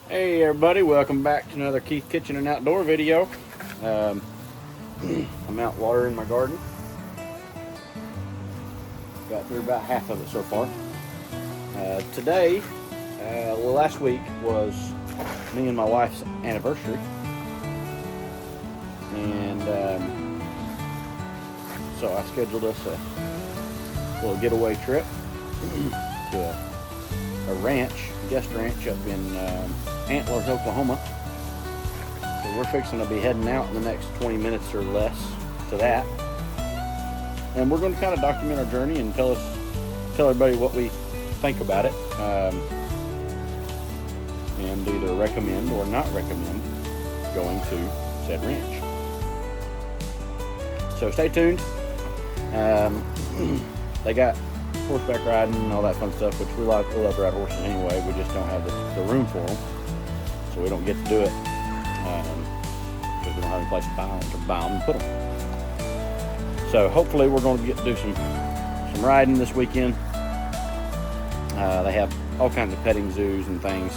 Hey everybody, welcome back to another Keith Kitchen and Outdoor video. I'm out watering my garden. Got through about half of it so far. Today, last week was me and my wife's anniversary. And so I scheduled us a little getaway trip to a ranch, guest ranch up in Antlers, Oklahoma. So we're fixing to be heading out in the next 20 minutes or less to that. And we're going to kind of document our journey and tell everybody what we think about it. And either recommend or not recommend going to said ranch. So stay tuned. They got horseback riding and all that fun stuff, which we love to ride horses anyway. We just don't have the room for them, so we don't get to do it because we don't have any place to buy them and put them. So hopefully we're going to get to do some riding this weekend. They have all kinds of petting zoos and things,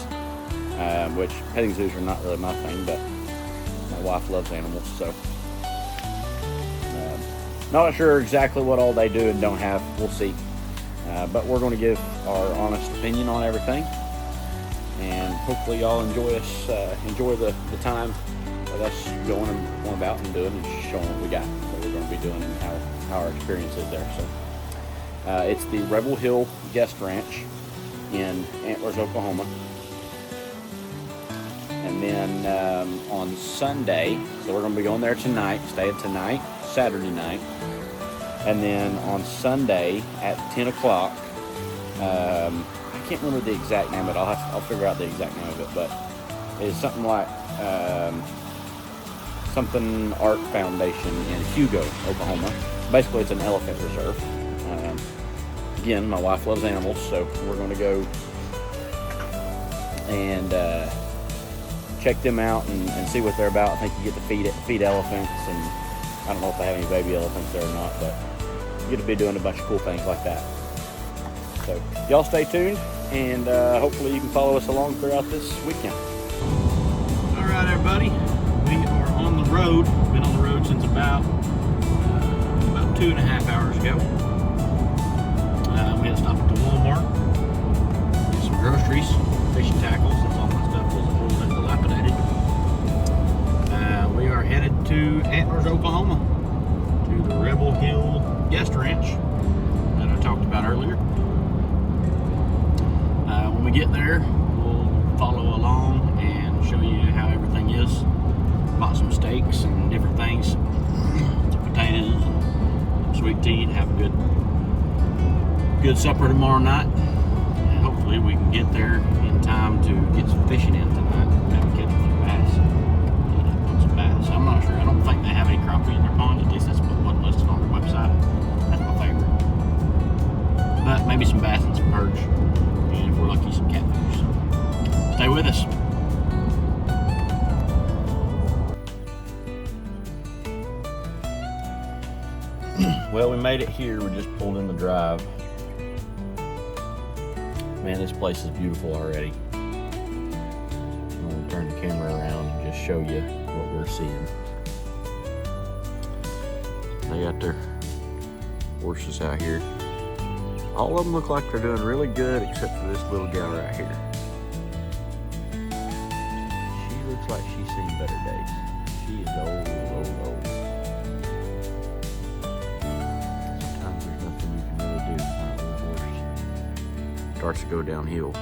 which petting zoos are not really my thing, but my wife loves animals, so not sure exactly what all they do and don't have. We'll see. But we're going to give our honest opinion on everything, and hopefully y'all enjoy the time of us going about and doing and showing what we got, what we're going to be doing, and how our experience is there. So it's the Rebel Hill Guest Ranch in Antlers, Oklahoma. And then on Sunday, so we're going to be going there tonight, staying tonight, Saturday night. And then on Sunday at 10 o'clock, I can't remember the exact name of it. I'll figure out the exact name of it, but it's something like something Art Foundation in Hugo, Oklahoma. Basically, it's an elephant reserve. Again, my wife loves animals, so we're going to go and check them out and see what they're about. I think you get to feed elephants, and I don't know if they have any baby elephants there or not, but you get to be doing a bunch of cool things like that. So y'all stay tuned, and hopefully you can follow us along throughout this weekend. All right, everybody, we are on the road. Been on the road since about 2.5 hours ago. We had to stop at the Walmart, get some groceries, fishing tackle, since all my stuff was a little bit dilapidated. We are headed to Antlers, Oklahoma, to the Rebel Hill Guest Ranch that I talked about earlier. When we get there, we'll follow along and show you how everything is. Bought some steaks and different things, some potatoes and some sweet tea, and have a good supper tomorrow night. And hopefully we can get there in time to get some fishing in tonight. Maybe catch a few bass. I'm not sure. I don't think they have any crappie in their pond. At least that's what's listed on their website. That's my favorite. But maybe some bass and some perch. And if we're lucky, some catfish. So stay with us. Well, we made it here. We just pulled in the drive. Man, this place is beautiful already. I'm going to turn the camera around and just show you what we're seeing. They got their horses out here. All of them look like they're doing really good, except for this little gal right here. She looks like she's seen better days. She is old. Sometimes there's nothing you can really do when a little horse starts to go downhill.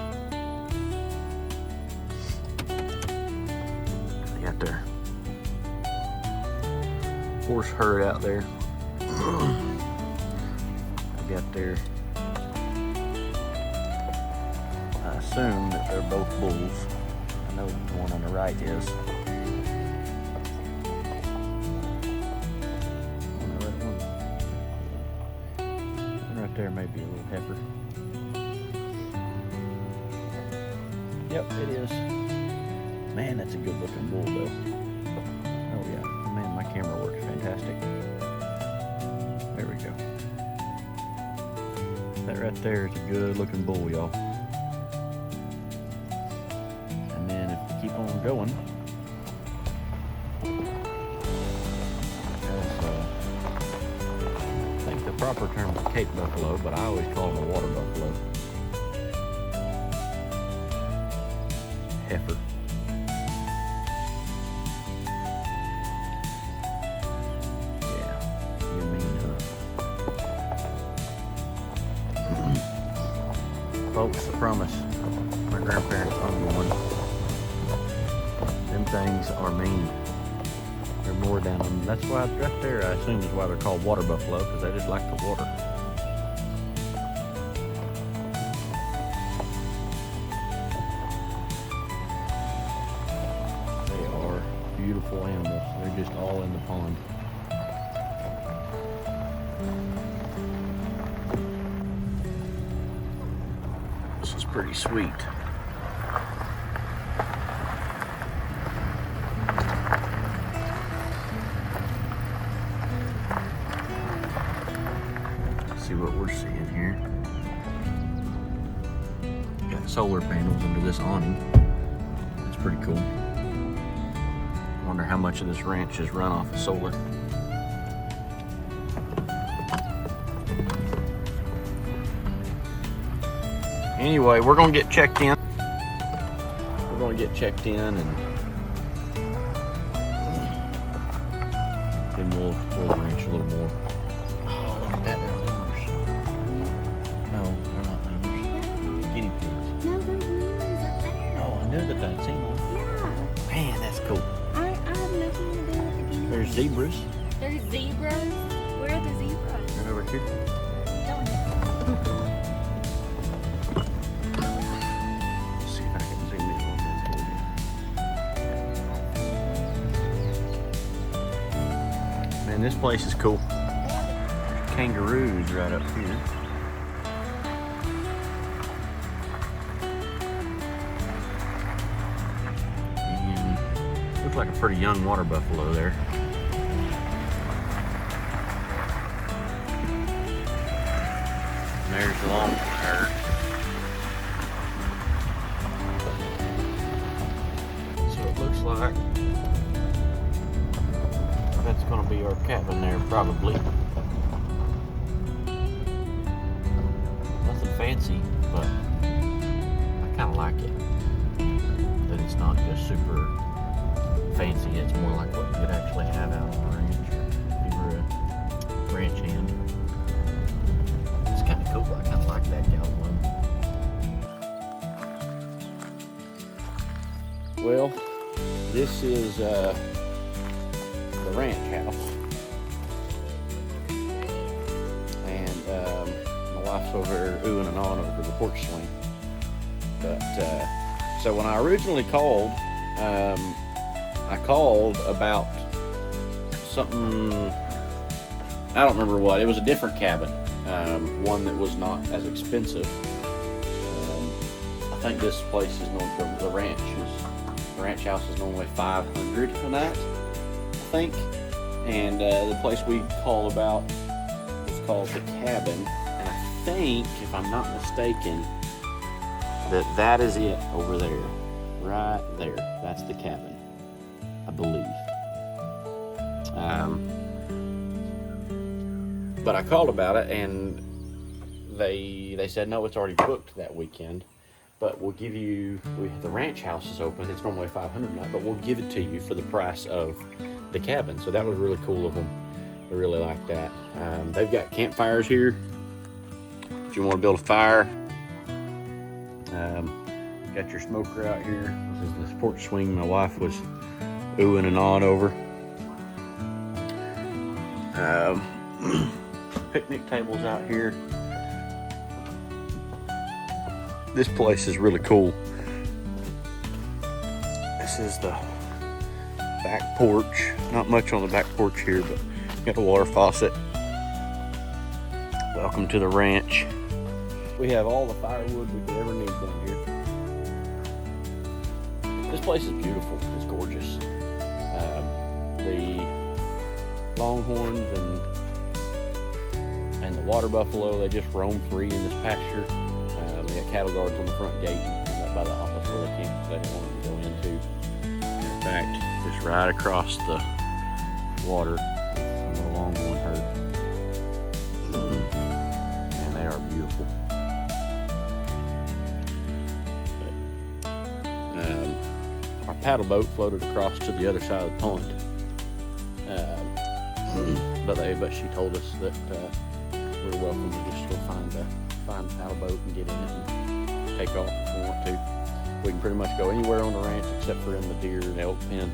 They got their horse herd out there. I got their, I assume that they're both bulls. I know the one on the right is. One right there may be a little heifer. Yep, it is. Man, that's a good looking bull though. Oh yeah, man, my camera works fantastic. There we go. That right there is a good looking bull, y'all. And then if keep on going. I think the proper term is Cape buffalo, but I always call them a water buffalo. Heifer. Yeah, you mean folks, I promise, my grandparents owned one. Them things are mean. They're more down them. That's why right there, I assume, is why they're called water buffalo, because they just like the water. They are beautiful animals. They're just all in the pond. This is pretty sweet. See what we're seeing here. Got solar panels under this awning. It's pretty cool. Wonder how much of this ranch is run off of solar. Anyway, we're gonna get checked in. We're gonna get checked in and then we'll explore the ranch a little more. Oh, look at that, they're lemurs. No, they're not lemurs. Guinea pigs. No, there's lemurs up there. Oh, I knew that I'd seen one. Yeah. Man, that's cool. I have nothing to do with the guinea pigs. There's zebras. There's zebras? Where are the zebras? Right over here. Don't Let's see if I can zoom in on them for you. Man, this place is cool. There's kangaroos right up here. And looks like a pretty young water buffalo there. And there's the long herd. So it looks like that's going to be our cabin there, probably. Nothing fancy, but I kind of like it. That it's not just super fancy, it's more like what you could actually have out on the ranch if you were a ranch hand. It's kind of cool. I kind of like that yellow one. Well, this is the ranch house, and my wife's over there oohing and ahhing over the porch swing. But so when I originally called, I called about something, I don't remember what. It was a different cabin, one that was not as expensive. I think this place is known for the ranch house is normally $500 a night, I think. And the place we called about was called the Cabin, and I think, if I'm not mistaken, that is it over there, right there. That's the cabin, I believe. But I called about it, and they said no, it's already booked that weekend. But we'll give you, the ranch house is open. It's normally $500 a night, but we'll give it to you for the price of the cabin. So that was really cool of them. I really like that. They've got campfires here if you want to build a fire. Got your smoker out here. This is the porch swing my wife was oohing and ahhing over. Picnic tables out here. This place is really cool. This is the back porch. Not much on the back porch here, but got a water faucet. Welcome to the ranch. We have all the firewood we could ever need down here. This place is beautiful. It's gorgeous. The longhorns and the water buffalo, they just roam free in this pasture. They got cattle guards on the front gate, right by the office where they didn't want them to go into. fact, just right across the water from the longhorn herd. And they are beautiful. Our paddle boat floated across to the other side of the pond. But she told us that we're welcome to just go find a paddle boat and get in it and take off if we want to. We can pretty much go anywhere on the ranch except for in the deer and elk pen.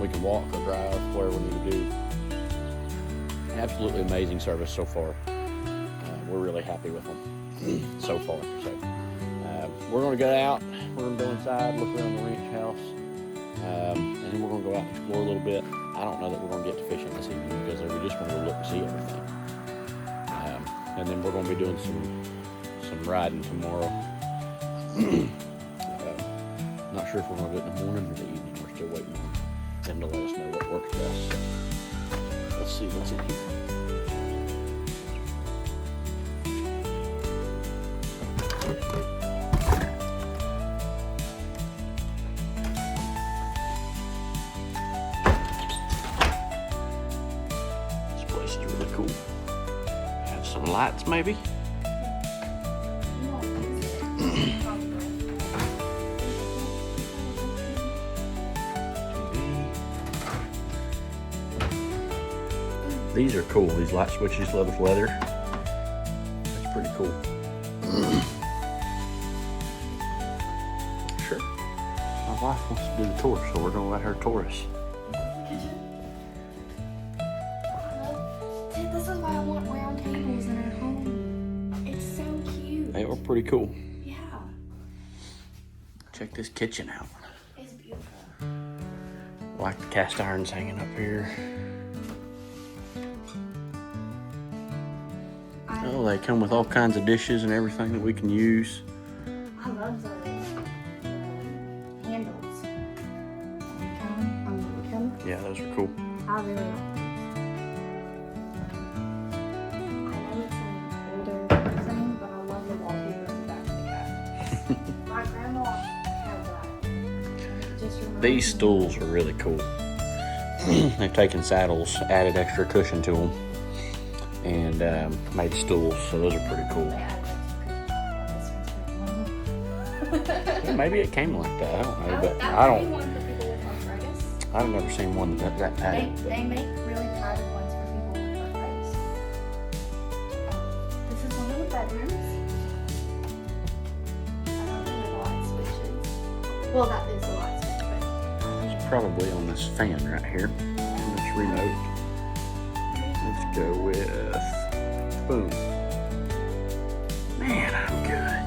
We can walk or drive wherever we need to do. Absolutely amazing service so far. We're really happy with them so far. So we're going to go out. We're going to go inside, look around the ranch house, and then we're going to go out and explore a little bit. I don't know that we're going to get to fishing this evening because we just want to go look and see everything. And then we're going to be doing some riding tomorrow. Not sure if we're going to do it in the morning or the evening. We're still waiting on them to let us know what works best. So let's see what's in here. This place is really cool. Have some lights maybe. These are cool, these light switches with leather. That's pretty cool. Sure. My wife wants to do the tour, so we're gonna let her tour us. This is why I want round tables in our home. It's so cute. They are pretty cool. Yeah. Check this kitchen out. It's beautiful. Like the cast irons hanging up here. Oh, they come with all kinds of dishes and everything that we can use. I love those handles. Yeah, those are cool. I really like those. I know it's an older thing, but I love the wallpaper in the back of the cat. My grandma had that. It just reminds These me- stools are really cool. They've taken saddles, added extra cushion to them, and made stools, so those are pretty cool. Yeah, maybe it came like that, I don't know, but I don't. One for people with arthritis. I've never seen one that padded. They make really padded ones for people with arthritis. This is one of the bedrooms. I don't know the light switches. Well, that is the light switch, but It's probably on this fan right here, on this remote. Let's go with boom. Man, I'm good.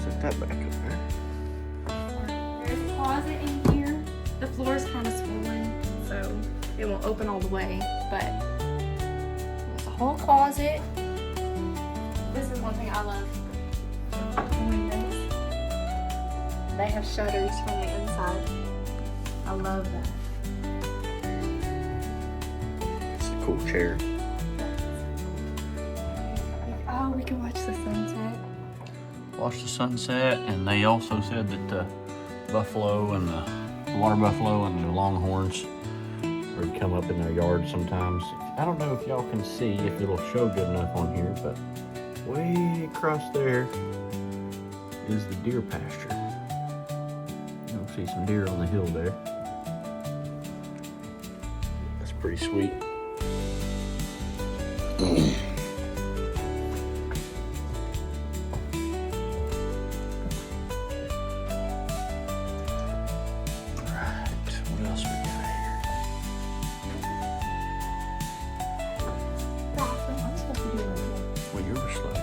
Set that back up there. there's a closet in here. The floor is kind of swollen, so it won't open all the way, but there's a whole closet. This is one thing I love. Windows. They have shutters from the inside. I love that. It's a cool chair. Oh, we can watch the sunset. Watch the sunset, and they also said that the buffalo and the water buffalo and the longhorns would come up in their yard sometimes. I don't know if y'all can see, if it'll show good enough on here, but way across there is the deer pasture. You'll see some deer on the hill there. That's pretty sweet. What else we got here? Bathroom. I'm supposed to do it. Well, you were slow.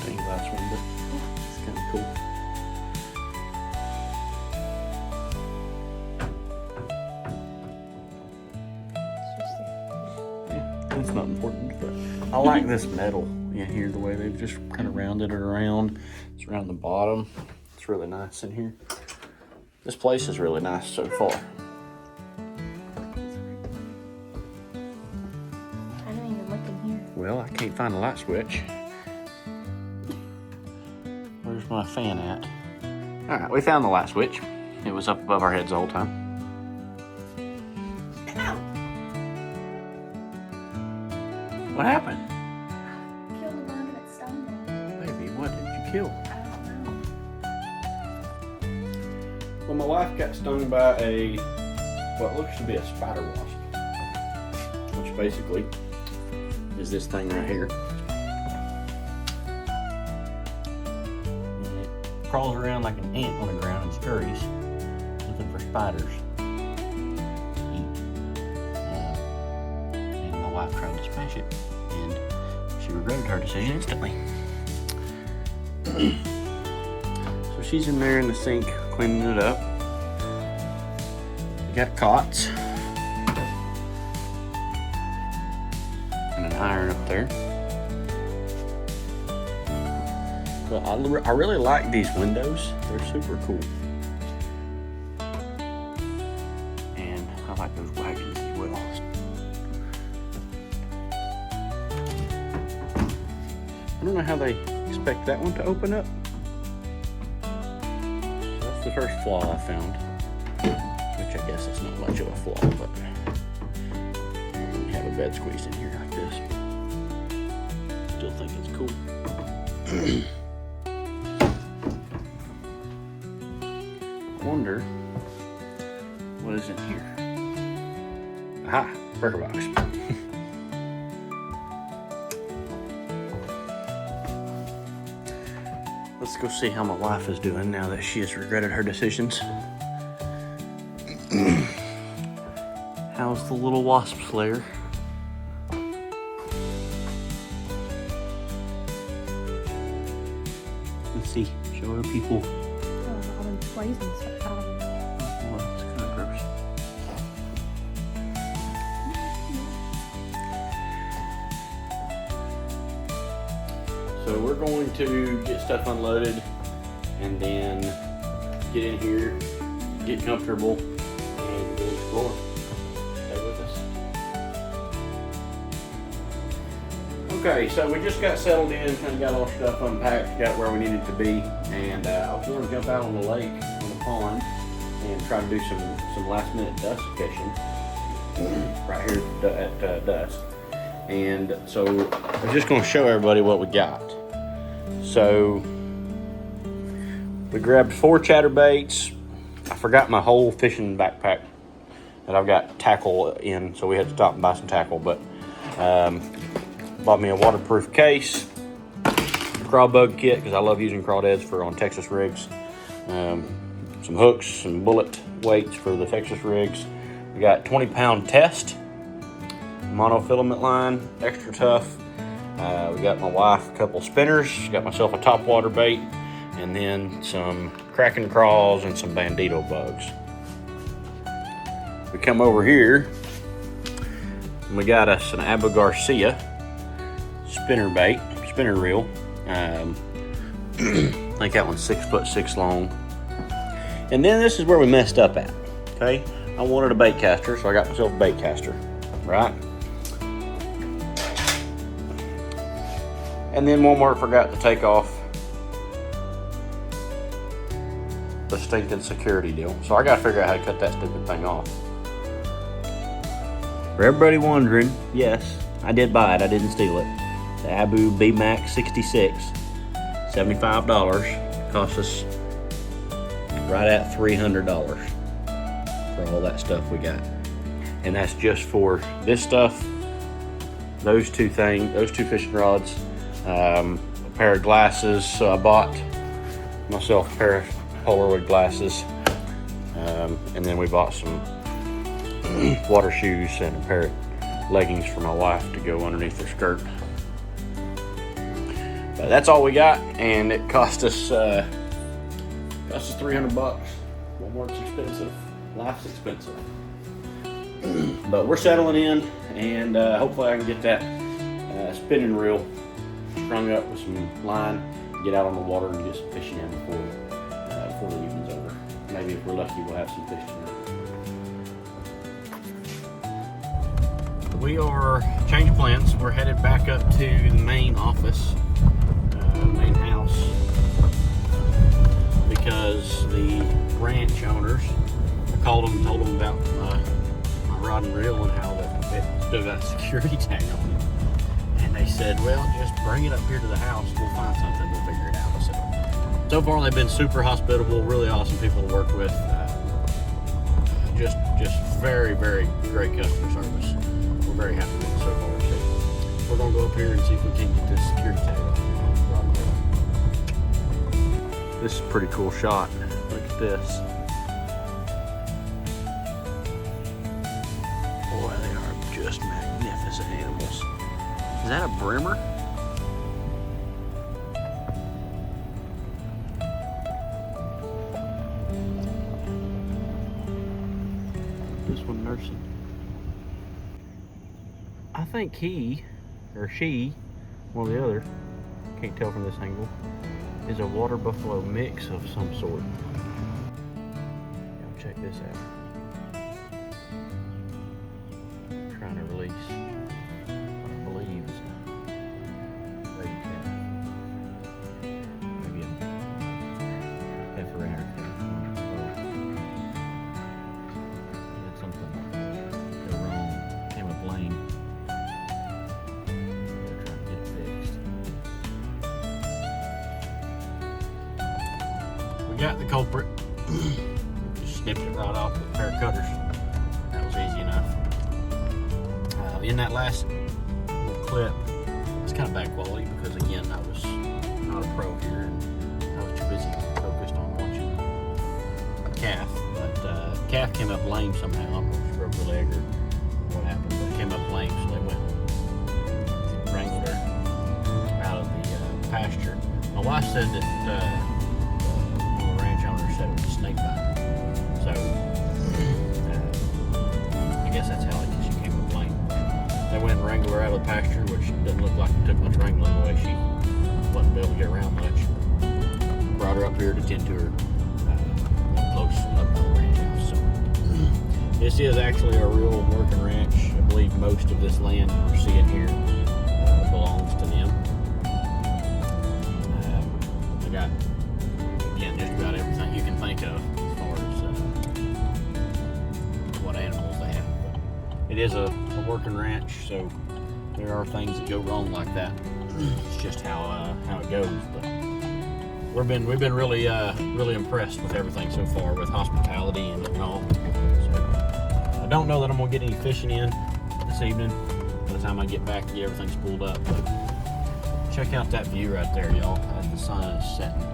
Stained glass window. It's kind of cool. Yeah, that's not important, but I like this metal, Yeah, here the way they've just kind of rounded it around. It's around the bottom. It's really nice in here. This place is really nice so far. I don't even look in here. Well, I can't find a light switch. Where's my fan at? All right, we found the light switch. It was up above our heads the whole time. Ow! What happened? Killed a bug that stung me. Baby, what did you kill? I don't know. Well, my wife got stung by what looks to be a spider wasp, which basically is this thing right here. And it crawls around like an ant on the ground and scurries, looking for spiders to eat. And my wife tried to smash it, and she regretted her decision instantly. So she's in there in the sink cleaning it up. We got cots and an iron up there. But I really like these windows. They're super cool. And I like those wagons as well. I don't know how they expect that one to open up. That's the first flaw I found, which I guess is not much of a flaw, but we have a bed squeezed in here like this. Still think it's cool. I wonder what is in here. Aha, burger box. Let's go see how my wife is doing now that she has regretted her decisions. How's the little wasp slayer? Let's see, show her people. Oh, all them flies and stuff out of it. Oh, that's kind of gross. So we're going to get stuff unloaded and then get in here, get comfortable, and go explore. Stay with us. Okay, so we just got settled in, kind of got all our stuff unpacked, got where we needed to be, and I was going to jump out on the lake, on the pond, and try to do some last minute dusk fishing right here at dusk. And so I'm just going to show everybody what we got. So we grabbed 4 chatterbaits. I forgot my whole fishing backpack that I've got tackle in, so we had to stop and buy some tackle. But bought me a waterproof case, craw bug kit because I love using crawdads on Texas rigs. Some hooks, some bullet weights for the Texas rigs. We got 20-pound test, monofilament line, extra tough. We got my wife a couple spinners, got myself a topwater bait, and then some Kraken craws and some bandito bugs. We come over here and we got us an Abu Garcia spinner reel. I think that one's 6'6" long. And then this is where we messed up at, okay? I wanted a bait caster, so I got myself a bait caster, right? And then Walmart forgot to take off the stinking security deal. So I gotta figure out how to cut that stupid thing off. For everybody wondering, yes, I did buy it, I didn't steal it. The Abu B-Max 66, $75, cost us right at $300 for all that stuff we got. And that's just for this stuff, those two fishing rods, a pair of glasses. So I bought myself a pair of Polaroid glasses, and then we bought some water shoes and a pair of leggings for my wife to go underneath her skirt. But that's all we got, and it cost us $300. Walmart's expensive, life's expensive. But we're settling in, and hopefully I can get that spinning reel strung up with some line, get out on the water and get some fishing in before the evening's over. Maybe if we're lucky, we'll have some fish tonight. We are changing plans. We're headed back up to the main office, main house, because the ranch owners, I called them and told them about my rod and reel and how it still got a security tag on it. And they said, well, just bring it up here to the house. We'll find something. We'll figure it out. So far, they've been super hospitable, really awesome people to work with. Just very, very great customer service. We're very happy with it so far. So we're gonna go up here and see if we can get this security tag on. This is a pretty cool shot. Look at this. Boy, they are just magnificent animals. Is that a brimmer? This one nursing. I think he or she, one or the other, can't tell from this angle, is a water buffalo mix of some sort. Check this out. I'm trying to release what I believe is a baby calf. Maybe a heifer and her calf. Did something go wrong. Came up lame. They're trying to get it fixed. We got the culprit. Just snipped it right off with a pair of cutters. That was easy enough. In that last little clip, it's kind of bad quality because again, I was not a pro here and I was too busy focused on watching the calf. But the calf came up lame somehow. I don't know if she broke her leg or what happened, but it came up lame, so they went and wrangled her out of the pasture. My wife said that the ranch owner said it was a snake bite. So I guess that's how she came up lame. They went and wrangled her out of the pasture, which doesn't look like it took much wrangling the way she wasn't able to get around much. Brought her up here to tend to her close up to the ranch house. So this is actually a real working ranch. I believe most of this land we're seeing here belongs to them. They got, again, just about everything you can think of as far as what animals they have. But it is a working ranch, so there are things that go wrong like that. It's just how it goes. But we've been really impressed with everything so far with hospitality and all. So I don't know that I'm gonna get any fishing in this evening by the time I get back to get everything spooled up. But check out that view right there, y'all, as the sun is setting.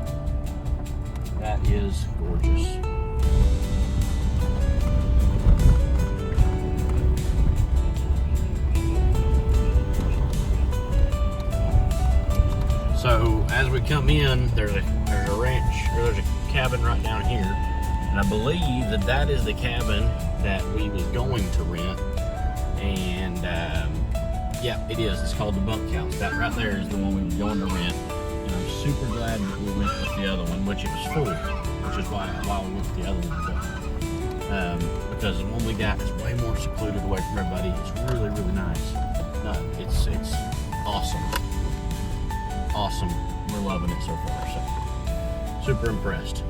That is gorgeous. So as we come in, there's a ranch, or there's a cabin right down here, and I believe that is the cabin that we was going to rent. And yeah, it is. It's called the bunkhouse. That right there is the one we were going to rent. And I'm super glad that we went with the other one, which it was full, which is why we went with the other one. But, because the one we got is way more secluded away from everybody. It's really, really nice. It's awesome. Awesome. We're loving it so far. So super impressed.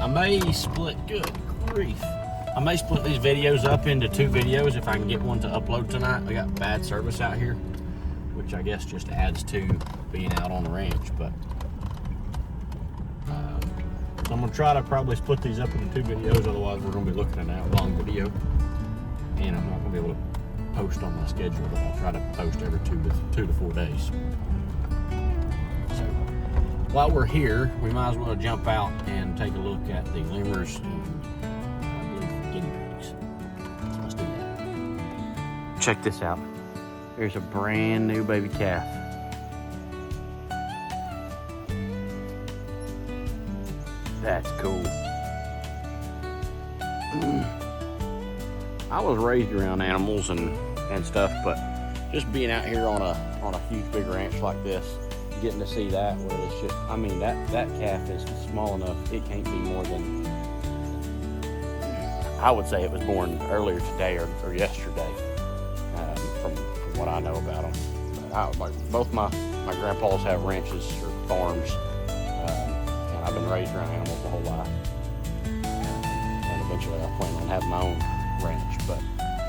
I may split, good grief. I may split these videos up into 2 videos if I can get one to upload tonight. We got bad service out here, which I guess just adds to being out on the ranch. But so I'm gonna try to probably split these up into 2 videos. Otherwise, we're gonna be looking at an hour-long video, and I'm not gonna be able to post on my schedule. But I'll try to post every 2 to 4 days. So while we're here, we might as well jump out and take a look at the lemurs and I believe guinea pigs. So let's do that. Check this out. There's a brand new baby calf. That's cool. I was raised around animals and stuff, but just being out here on a huge big ranch like this, getting to see that, where it's just, I mean, that calf is small enough, it can't be more than, I would say it was born earlier today or yesterday, from what I know about them. Both my grandpas have ranches or farms, and I've been raised around animals my whole life. And eventually I plan on having my own ranch, but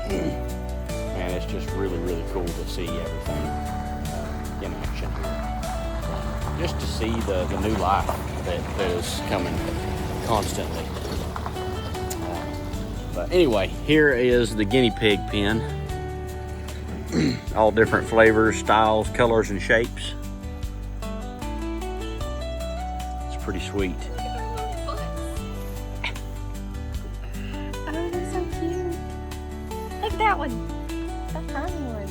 man, it's just really, really cool to see everything in action here. Just to see the new life that is coming constantly. But anyway, here is the guinea pig pen. All different flavors, styles, colors, and shapes. It's pretty sweet. Oh, they're so cute. Look at that one. That tiny one.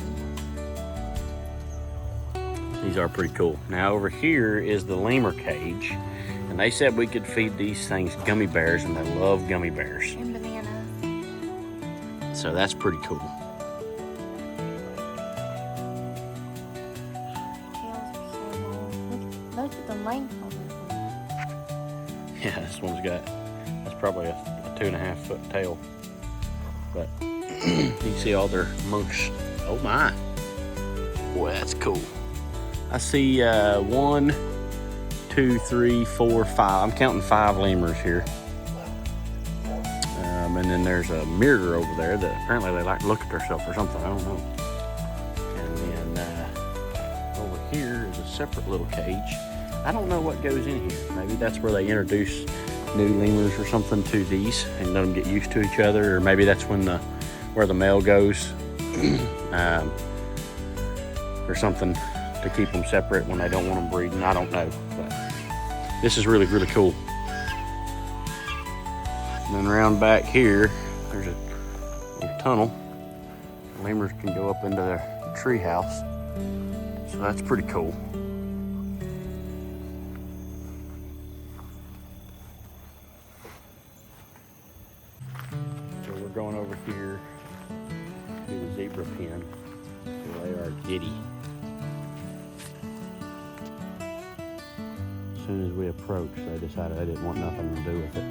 These are pretty cool. Now over here is the lemur cage. And they said we could feed these things gummy bears, and they love gummy bears. And bananas. So that's pretty cool. Look at the length on this one. Yeah, this one's got, that's probably a 2.5 foot tail. But you can see all their monks. Oh my. Boy, that's cool. I see 1, 2, 3, 4, 5. I'm counting 5 lemurs here. And then there's a mirror over there that apparently they like to look at themselves or something. I don't know. And then over here is a separate little cage. I don't know what goes in here. Maybe that's where they introduce new lemurs or something to these and let them get used to each other. Or maybe that's when where the male goes, or something to keep them separate when they don't want them breeding. I don't know. But this is really, really cool. And then around back here, there's a little tunnel. Lemurs can go up into their tree house. So that's pretty cool. So we're going over here to the zebra pen. So they are giddy. As soon as we approached, they decided they didn't want nothing to do with it.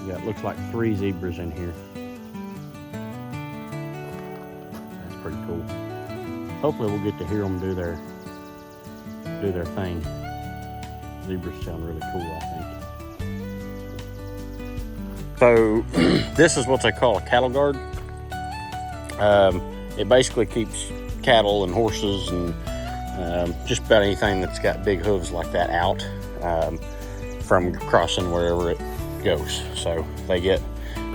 Yeah, it looks like 3 zebras in here. That's pretty cool. Hopefully we'll get to hear them do their thing. Zebras sound really cool, I think. So this is what they call a cattle guard. It basically keeps cattle and horses and just about anything that's got big hooves like that out from crossing wherever it goes. So they get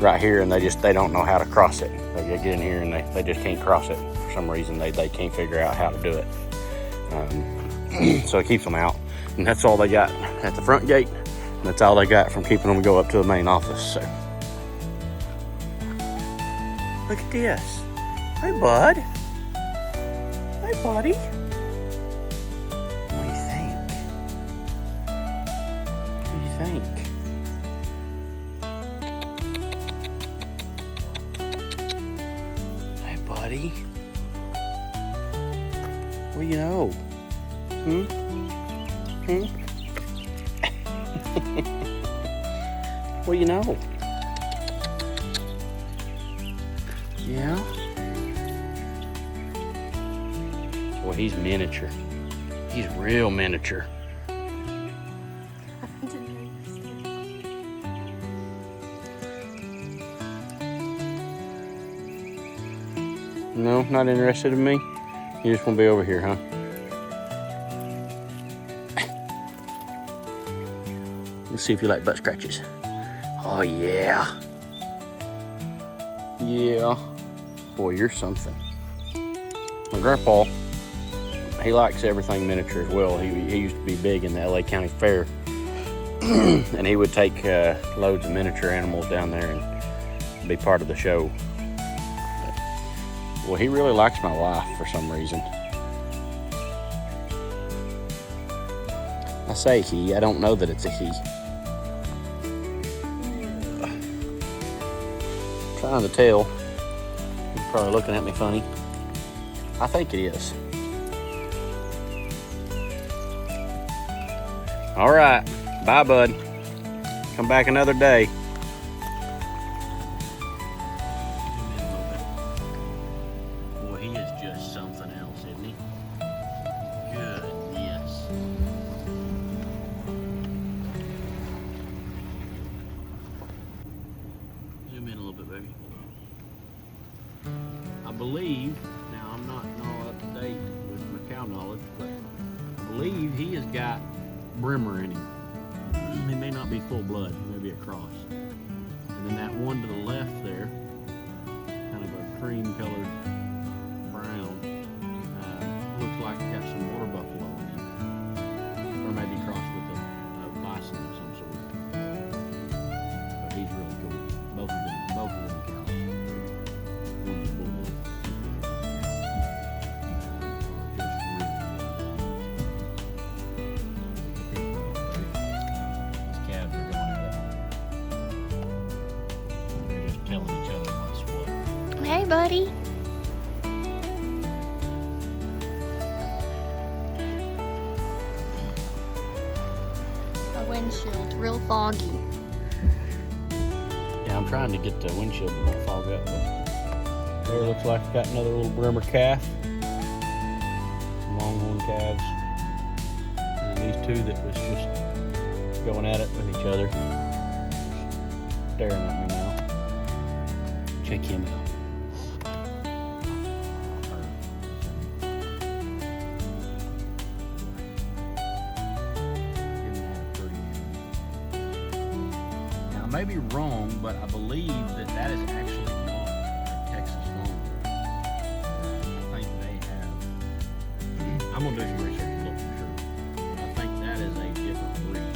right here and they don't know how to cross it. They get in here and they just can't cross it for some reason. They can't figure out how to do it. So it keeps them out, and that's all they got at the front gate, and that's all they got from keeping them go up to the main office. So look at this. Hey bud. Hey buddy. What do you think? What do you think? Buddy, what do you know? What do you know? Yeah? Boy, he's miniature. He's real miniature. No, not interested in me? You just want to be over here, huh? Let's see if you like butt scratches. Oh, yeah. Yeah. Boy, you're something. My grandpa, he likes everything miniature as well. He used to be big in the LA County Fair. And he would take loads of miniature animals down there and be part of the show. Well, he really likes my wife for some reason. I say he, I don't know that it's a he. Trying to tell. Probably looking at me funny. I think it is. All right, bye, bud. Come back another day. Boy, he is just something else, isn't he? Goodness. Zoom in a little bit, baby. I believe, now I'm not up to date with my cow knowledge, but I believe he has got Brimmer in him. He may not be full blood, he may be a cross. And then that one to the left there, kind of a cream colored brown, looks like it got some water buffalo in him. Or maybe crossed with a bison of some sort. But he's really cool. Both of them cows. One's a bull. Hey, buddy. A windshield, real foggy. Yeah, I'm trying to get the windshield to not fog up. But there looks like it's got another little Brimmer calf. Some longhorn calves. And these two that was just going at it with each other. Staring at me now. Check him out. I may be wrong, but I believe that is actually not a Texas Longhorn. I think they have. I'm gonna do some research and look for sure. I think that is a different breed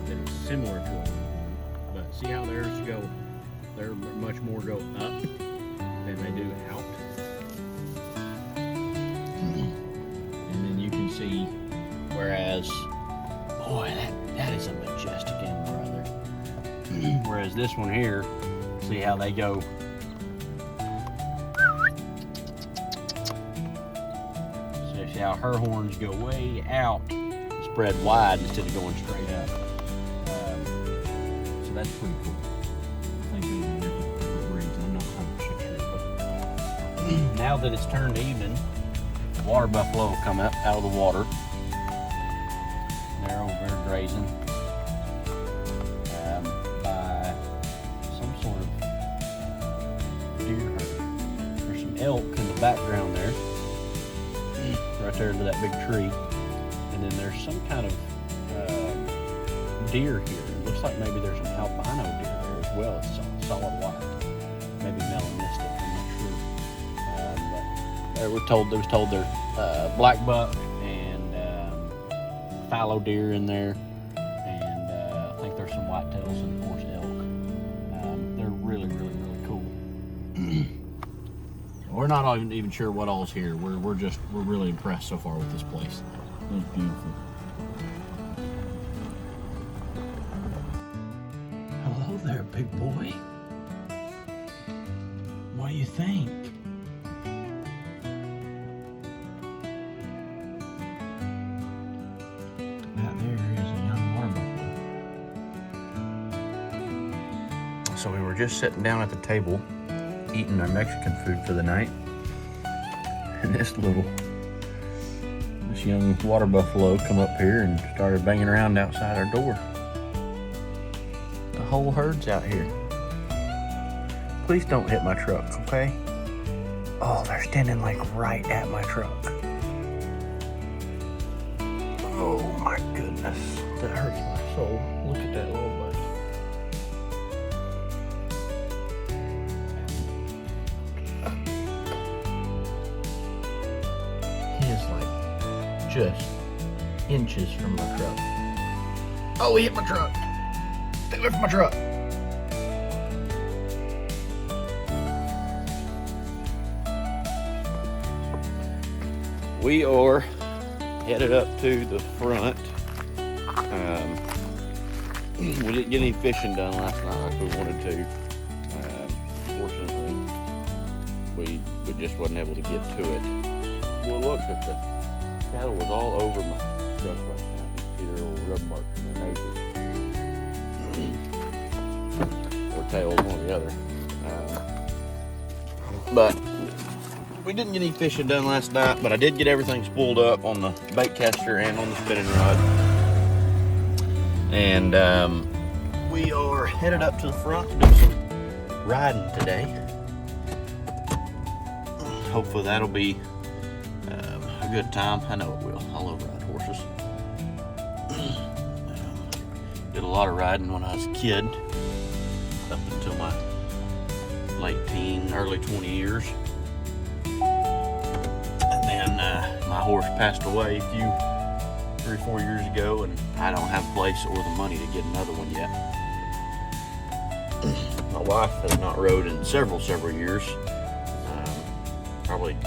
that is similar to a Longhorn. But see how theirs go? They're much more go up than they do out. And then you can see, whereas, boy, that is a majestic animal right there. Whereas this one here, see how they go. So see how her horns go way out, spread wide instead of going straight up. So that's pretty cool. I think those are different breeds. I'm not 100% sure. But now that it's turned even, the water buffalo will come up out of the water. They're over there grazing. Deer herd. There's some elk in the background there, right there to that big tree, and then there's some kind of deer here. It looks like maybe there's an albino deer there as well. It's solid white, maybe melanistic. I'm not sure. But there was told there's black buck and fallow deer in there, and I think there's some whitetails and of course elk. They're really cool. We're not even sure what all's here. We're really impressed so far with this place. It's beautiful. Hello there, big boy. What do you think? That there is a young water buffalo. So we were just sitting down at the table eating our Mexican food for the night, and this young water buffalo come up here and started banging around outside our door. The whole herd's out here. Please don't hit my truck, okay? Oh, they're standing like right at my truck. Oh my goodness, that hurts my soul. Look at that little buddy. Just inches from my truck. Oh, he hit my truck. Stay away from my truck. We are headed up to the front. We didn't get any fishing done last night like we wanted to. Fortunately, we we just wasn't able to get to it. Well, look, the cattle was all over my truck last night. You see their little rub marks in their noses. Or tails, one or the other. But we didn't get any fishing done last night, but I did get everything spooled up on the bait caster and on the spinning rod. And we are headed up to the front to do some riding today. Hopefully that'll be a good time. I know it will. I love riding horses. Did a lot of riding when I was a kid, up until my late teen, early 20 years. And then my horse passed away 3 or 4 years ago, and I don't have a place or the money to get another one yet. My wife has not rode in several years, probably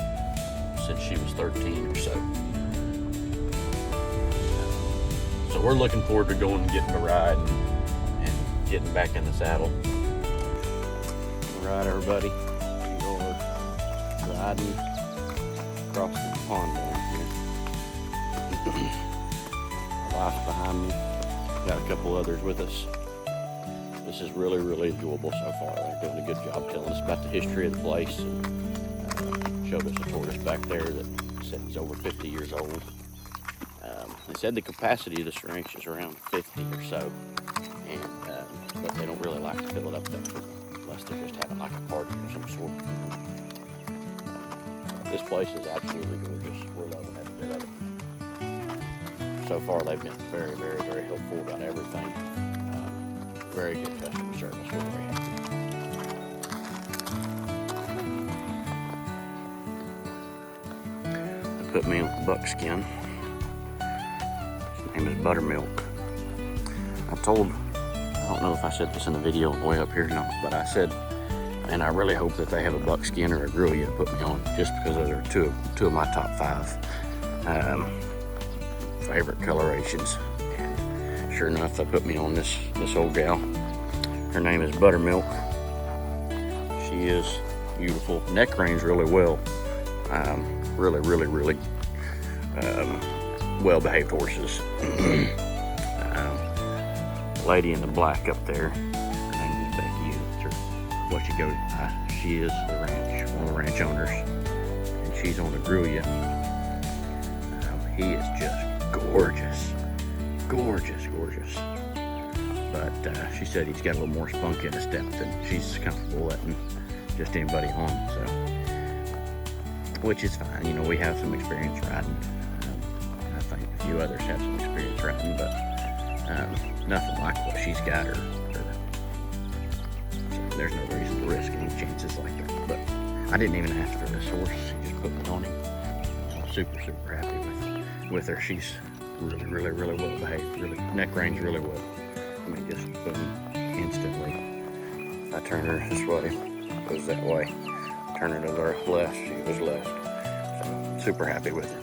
since she was 13 or so. So we're looking forward to going and getting a ride and getting back in the saddle. All right, everybody, we're riding across the pond down here. My wife's behind me. Got a couple others with us. This is really enjoyable so far. They're doing a good job telling us about the history of the place, and showed us a tortoise back there that said he's over 50 years old. They said the capacity of this ranch is around 50 or so, and but they don't really like to fill it up that full unless they're just having like a party of some sort. This place is absolutely gorgeous. We're loving every bit of it. So far, they've been very helpful about everything. Very good customer service. We're very happy. They put me on buckskin. His name is Buttermilk. I don't know if I said this in the video way up here or not, but I said, and I really hope that they have a buckskin or a Gruya to put me on, just because those are two of my top 5 favorite colorations. And sure enough, they put me on this old gal. Her name is Buttermilk. She is beautiful. Neck reins really well. Really well-behaved horses. Lady in the black up there, her name is Becky. What she goes by. She is the ranch, one of the ranch owners, and she's on the Gruya. He is just gorgeous. But she said he's got a little more spunk in his step than she's comfortable letting just anybody on, so, which is fine. You know, we have some experience riding. I think a few others have some experience riding, but nothing like what she's got so there's no reason to risk any chances like that. But I didn't even ask for this horse. She just put me on him. So I'm super happy with her. She's really well behaved. Really, neck range really well. I mean, just boom, instantly. If I turn her this way, it goes that way. Turn her to the left, she goes left. So super happy with her.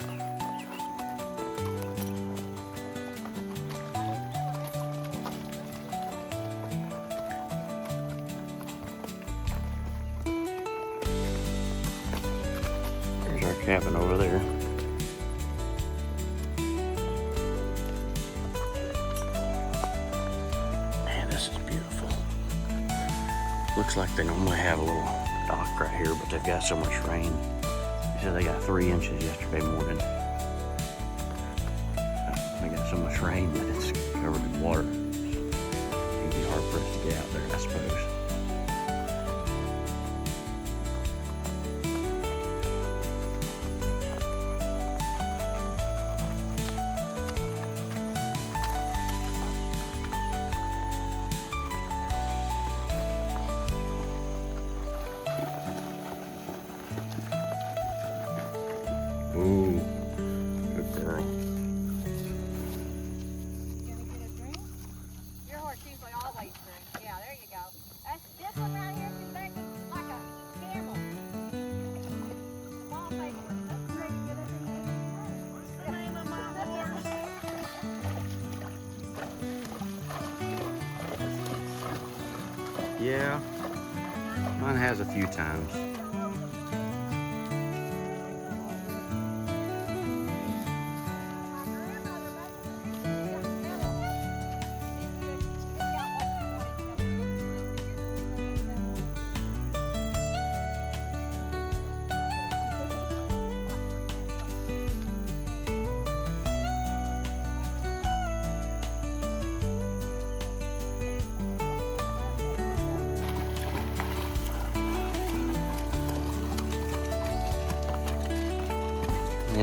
There's our cabin over there. Looks like they normally have a little dock right here, but they've got so much rain. They said they got 3 inches yesterday morning. They got so much rain that it's covered in water. It'd be hard for us to get out there, I suppose. Ooh, good girl. You gonna get a drink? Your horse usually always drinks. Yeah, there you go. This one right here is like a camel. Mom made it. That's pretty good. What's the name of my horse? Yeah, mine has a few times.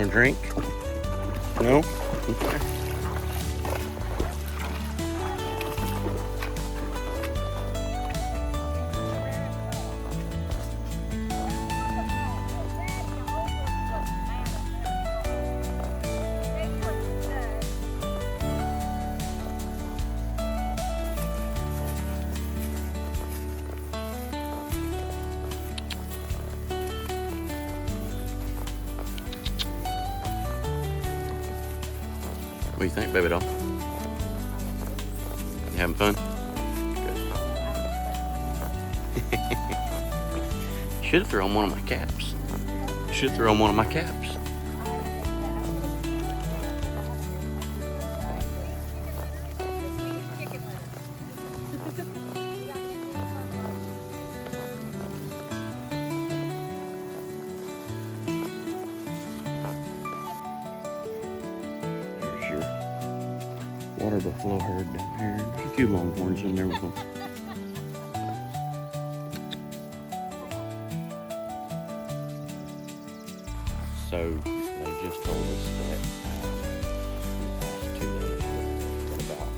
Want a drink? No? Okay. What do you think, baby doll? You having fun? Good. Should have thrown one of my caps. Should have thrown one of my caps. Water buffalo herd down here. There's a few longhorns in there with them. So they just told us that in the past 2 days that about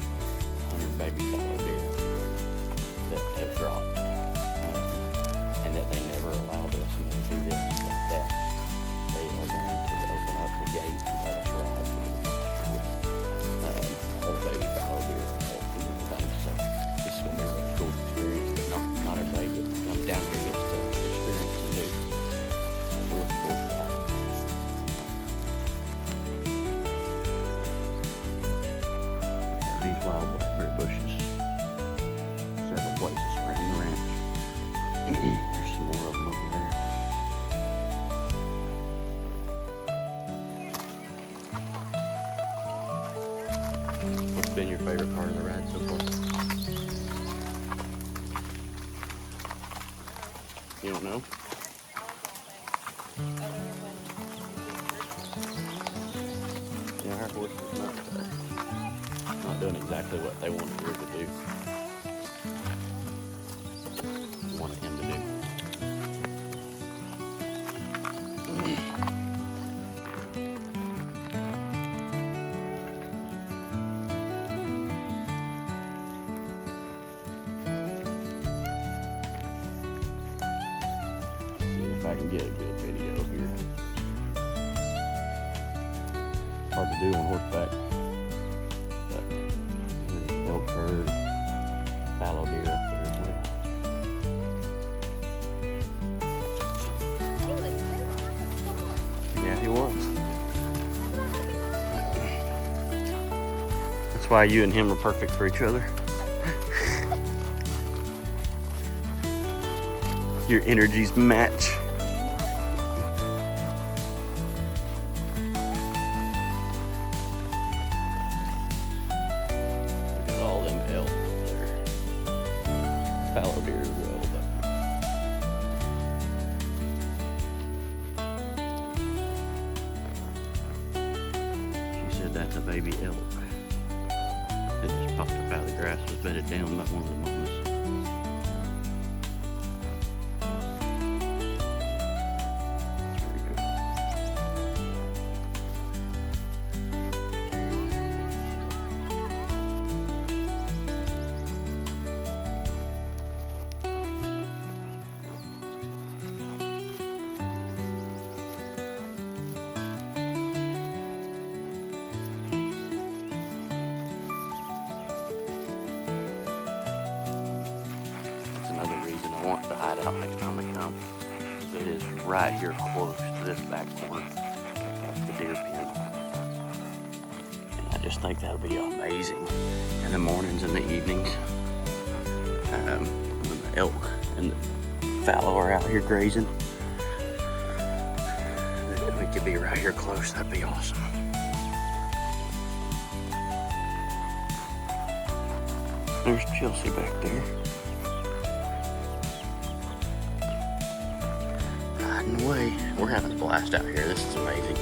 100 baby fallow deer that have dropped, and that they never allowed us to do this. That they are going to open up the gate and let us ride with baby fallow deer and things. So this is going to be a really cool experience. But not everybody that comes down here gets to experience and do. We're looking forward to that. These wild blackberry bushes, several places around the ranch. There's some more of them over there. What's been your favorite part of the ride so far? You don't know? Yeah, our horse is not doing exactly what they wanted her to do. Wanted him to do. See if I can get a good video here. Hard to do on horseback. Elk herd, fallow deer up there as well. Yeah, he was. That's why you and him are perfect for each other. Your energies match. Fallow deer as well, but she said that's a baby elk that just popped up out of the grass, was bedded down by one of the mamas. That's pretty cool. Another reason I want to hide out next time I come, because it is right here close to this back corner. That's the deer pen. And I just think that'll be amazing in the mornings and the evenings. When the elk and the fallow are out here grazing. We could be right here close, that'd be awesome. There's Chelsea back there. Hiding away. We're having a blast out here. This is amazing.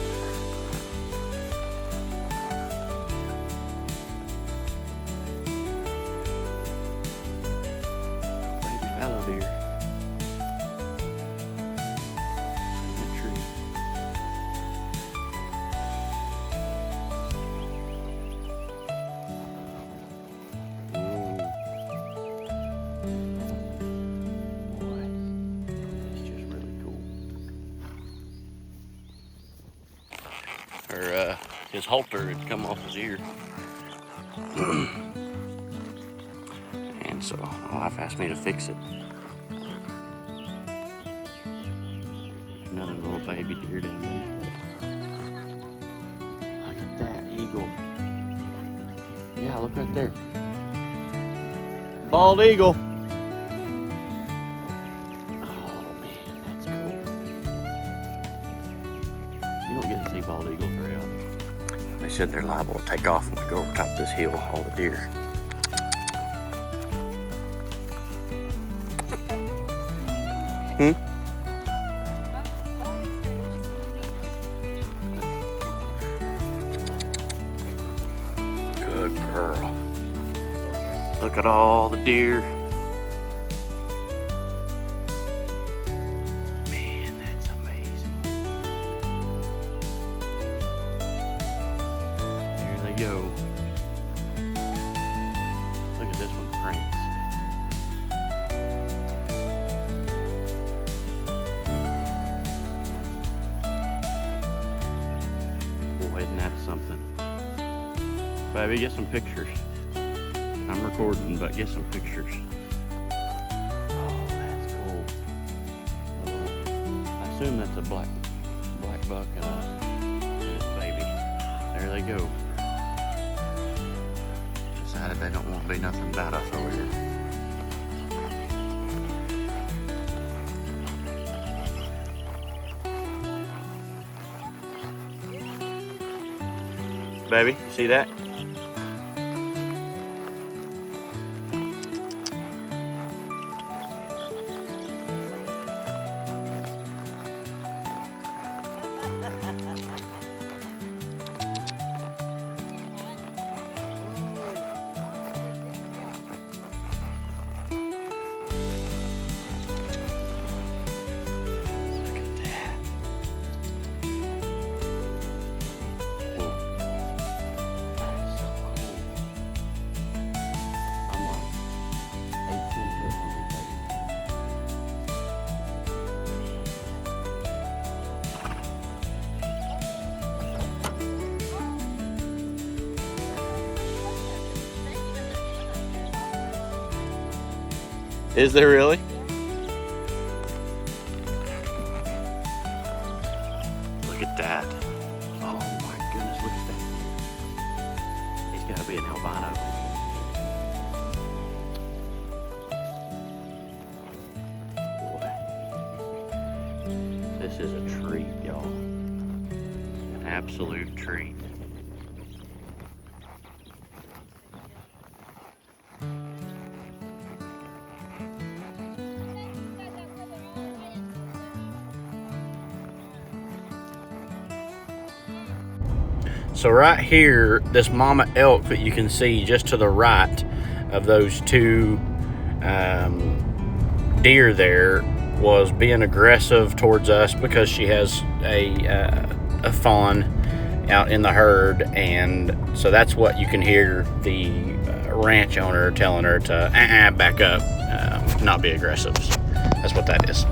Baby fallow deer. In the tree. his halter had come off his ear. And so my wife asked me to fix it. Another little baby deer down there. Look at that eagle. Yeah, look right there. Bald eagle. Oh man, that's cool. You don't get to see bald eagles very often. They said they're liable to take off when we go over top this hill, all the deer. Good girl. Look at all the deer. Man, that's amazing. There they go. Look at this one, Prince. Boy, isn't that something? Baby, get some pictures. I'm recording, but get some pictures. Oh, that's cool. I assume that's a black buck and its baby. There they go. Decided they don't want to be nothing about us over here. Baby, see that? Is there really? Look at that. Oh my goodness, look at that. He's got to be an albino. Boy. This is a treat, y'all. An absolute treat. So right here, this mama elk that you can see just to the right of those two deer there was being aggressive towards us because she has a fawn out in the herd, and so that's what you can hear the ranch owner telling her to back up, not be aggressive. So that's what that is.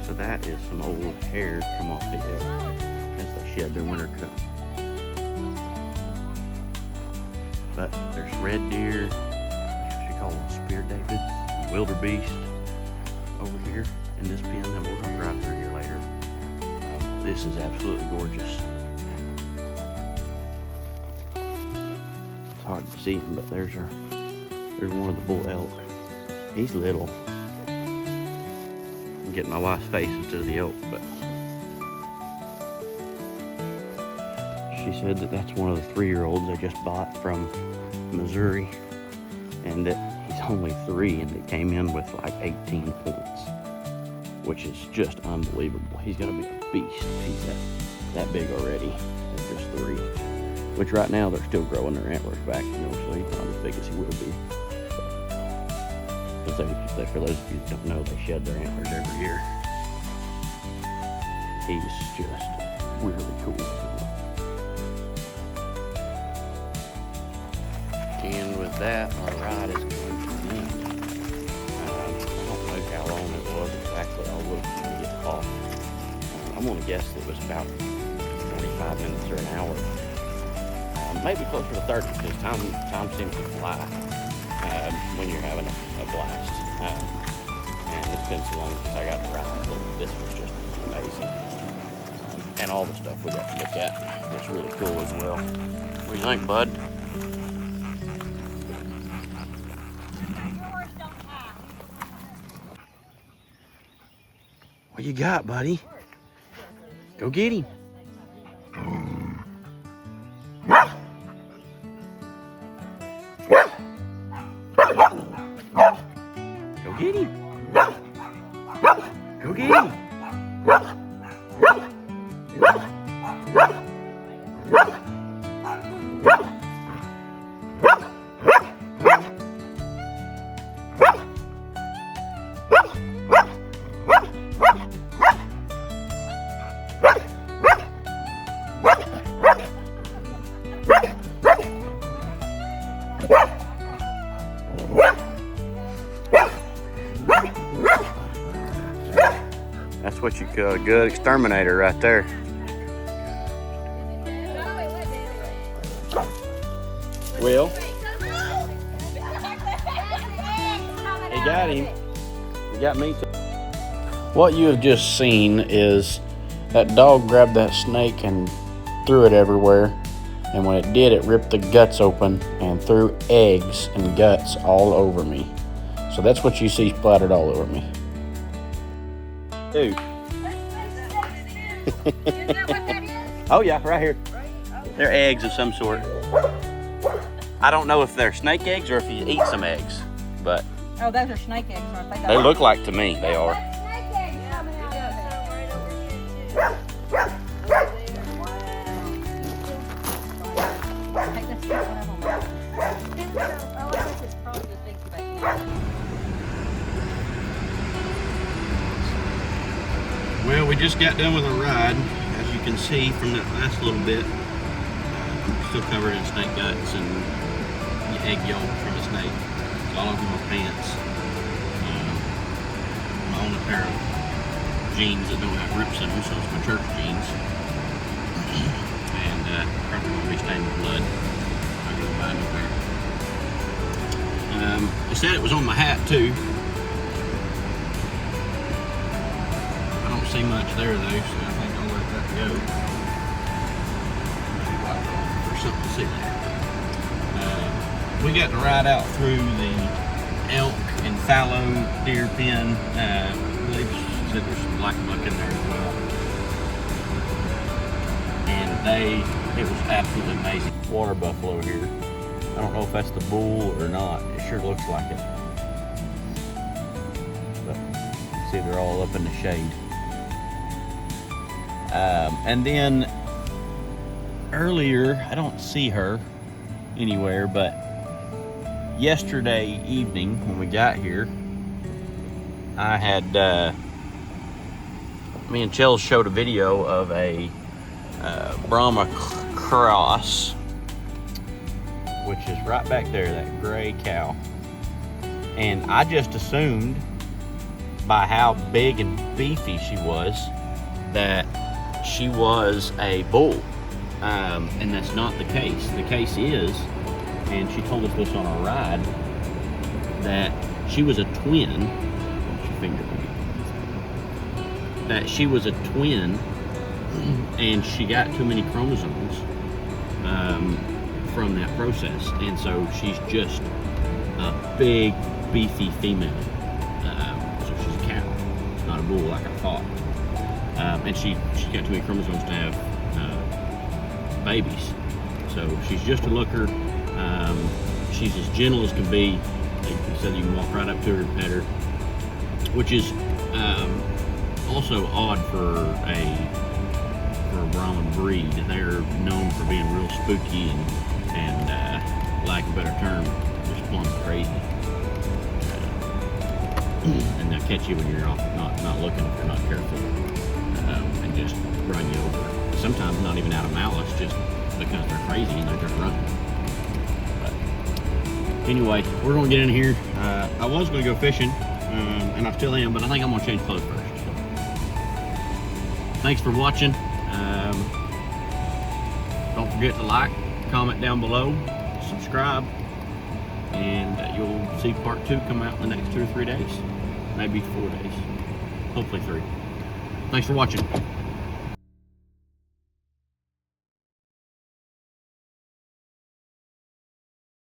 So that is some old hair come off the elk as they shed their winter coat. But there's red deer, what you call them, spear Davids, wildebeest over here in this pen that we're going to drive through here later. This is absolutely gorgeous. It's hard to see him, but there's one of the bull elk. He's little. I'm getting my wife's face instead of the elk, but she she said that that's one of the 3-year-olds they just bought from Missouri, and that he's only 3 and it came in with like 18 points, which is just unbelievable. He's gonna be a beast if he's that big already at just 3. Which right now they're still growing their antlers back, you know, so he's not as big as he will be. But for those of you that don't know, they shed their antlers every year. He's just really cool. And with that, our ride is going to an end. I don't know how long it was exactly. I'll look when we get off. I'm going to guess it was about 25 minutes or an hour. Maybe closer to 30, because time seems to fly when you're having a blast. And it's been so long since I got to ride, but this was just amazing. And all the stuff we got to look at was really cool as well. What do you think, bud? What you got, buddy? Go get him. Go get him. Go get him. That's what you call a good exterminator right there. Will, he got him. He got me too. What you have just seen is that dog grabbed that snake and threw it everywhere. And when it did, it ripped the guts open and threw eggs and guts all over me. So that's what you see splattered all over me. Dude. Oh yeah, right here. They're eggs of some sort. I don't know if they're snake eggs or if you eat some eggs, but Oh, those are snake eggs, aren't they? they look like to me they are. Well, we just got done with our ride. As you can see from that last little bit, still covered in snake guts and egg yolk from a snake. It's all over my pants. I own a pair of jeans that don't have rips in them, so it's my church jeans. And probably won't be stained with blood. I go buy a new pair. They said it was on my hat too. See much there though, so I think I'll let that go. There's something to see there. We got to ride out through the elk and fallow deer pen. I believe she said there's some black buck in there as well. And it was absolutely amazing. Water buffalo here. I don't know if that's the bull or not. It sure looks like it. But see, they're all up in the shade. And then earlier, I don't see her anywhere, but yesterday evening when we got here, I had, me and Chels showed a video of a Brahma cross, which is right back there, that gray cow. And I just assumed by how big and beefy she was that she was a bull, and that's not the case. The case is, and she told us this on our ride, that she was a twin. That she was a twin, and she got too many chromosomes from that process, and so she's just a big, beefy female. So she's a cow, not a bull like I thought. And she got too many chromosomes to have babies. So she's just a looker. She's as gentle as can be. Like I said, you can walk right up to her and pet her, which is also odd for a Brahman breed. They're known for being real spooky and lack of a better term, just plumb crazy. And they'll catch you when you're not looking if you're not careful, and just run you over. Sometimes not even out of malice, just because they're crazy and they're just running. But anyway, we're gonna get in here. I was gonna go fishing, and I still am, but I think I'm gonna change clothes first. So, thanks for watching. Don't forget to like, comment down below, subscribe, and you'll see part 2 come out in the next 2 or 3 days, maybe 4 days, hopefully 3. Thanks for watching.